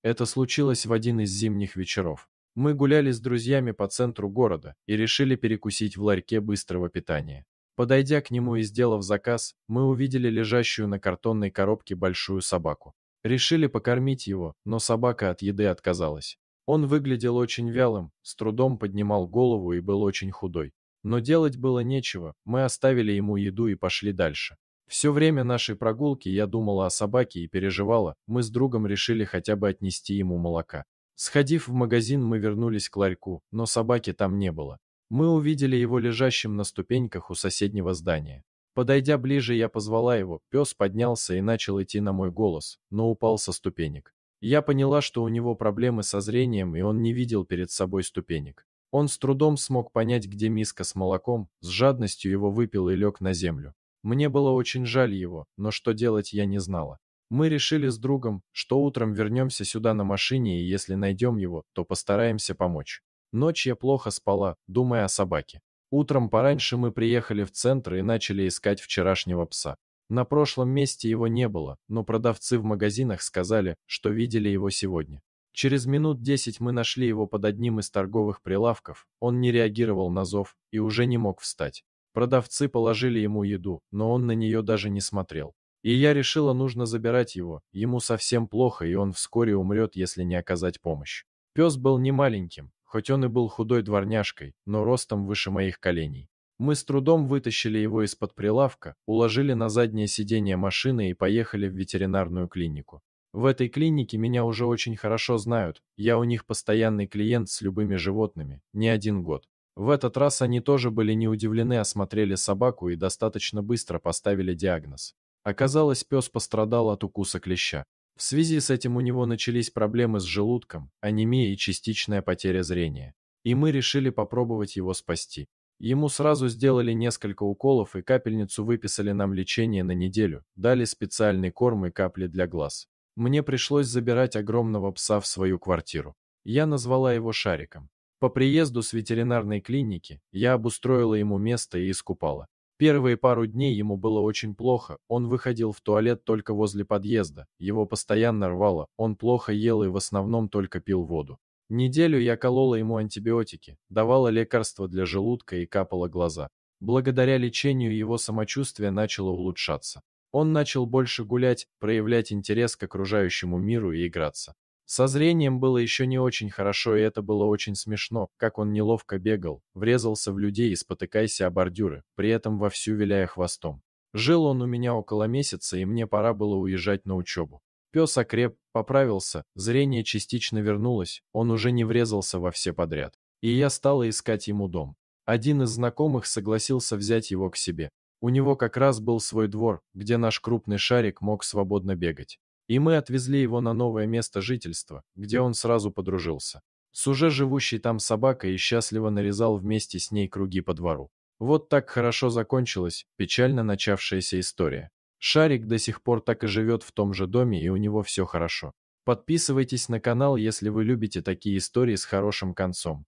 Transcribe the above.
Это случилось в один из зимних вечеров. Мы гуляли с друзьями по центру города и решили перекусить в ларьке быстрого питания. Подойдя к нему и сделав заказ, мы увидели лежащую на картонной коробке большую собаку. Решили покормить его, но собака от еды отказалась. Он выглядел очень вялым, с трудом поднимал голову и был очень худой. Но делать было нечего, мы оставили ему еду и пошли дальше. Все время нашей прогулки я думала о собаке и переживала, мы с другом решили хотя бы отнести ему молока. Сходив в магазин, мы вернулись к ларьку, но собаки там не было. Мы увидели его лежащим на ступеньках у соседнего здания. Подойдя ближе, я позвала его, пес поднялся и начал идти на мой голос, но упал со ступенек. Я поняла, что у него проблемы со зрением, и он не видел перед собой ступенек. Он с трудом смог понять, где миска с молоком, с жадностью его выпил и лег на землю. Мне было очень жаль его, но что делать я не знала. Мы решили с другом, что утром вернемся сюда на машине и если найдем его, то постараемся помочь. Ночь я плохо спала, думая о собаке. Утром пораньше мы приехали в центр и начали искать вчерашнего пса. На прошлом месте его не было, но продавцы в магазинах сказали, что видели его сегодня. Через минут 10 мы нашли его под одним из торговых прилавков, он не реагировал на зов и уже не мог встать. Продавцы положили ему еду, но он на нее даже не смотрел. И я решила, нужно забирать его, ему совсем плохо и он вскоре умрет, если не оказать помощь. Пес был не маленьким, хоть он и был худой дворняжкой, но ростом выше моих коленей. Мы с трудом вытащили его из-под прилавка, уложили на заднее сиденье машины и поехали в ветеринарную клинику. В этой клинике меня уже очень хорошо знают, я у них постоянный клиент с любыми животными, не один год. В этот раз они тоже были не удивлены, осмотрели собаку и достаточно быстро поставили диагноз. Оказалось, пес пострадал от укуса клеща. В связи с этим у него начались проблемы с желудком, анемия и частичная потеря зрения. И мы решили попробовать его спасти. Ему сразу сделали несколько уколов и капельницу выписали нам лечение на неделю, дали специальный корм и капли для глаз. Мне пришлось забирать огромного пса в свою квартиру. Я назвала его Шариком. По приезду с ветеринарной клиники я обустроила ему место и искупала. Первые пару дней ему было очень плохо, он выходил в туалет только возле подъезда, его постоянно рвало, он плохо ел и в основном только пил воду. Неделю я колола ему антибиотики, давала лекарства для желудка и капала глаза. Благодаря лечению его самочувствие начало улучшаться. Он начал больше гулять, проявлять интерес к окружающему миру и играться. Со зрением было еще не очень хорошо, и это было очень смешно, как он неловко бегал, врезался в людей и спотыкаясь о бордюры, при этом вовсю виляя хвостом. Жил он у меня около месяца, и мне пора было уезжать на учебу. Пес окреп, поправился, зрение частично вернулось, он уже не врезался во все подряд. И я стала искать ему дом. Один из знакомых согласился взять его к себе. У него как раз был свой двор, где наш крупный Шарик мог свободно бегать. И мы отвезли его на новое место жительства, где он сразу подружился. С уже живущей там собакой и счастливо нарезал вместе с ней круги по двору. Вот так хорошо закончилась печально начавшаяся история. Шарик до сих пор так и живет в том же доме, и у него все хорошо. Подписывайтесь на канал, если вы любите такие истории с хорошим концом.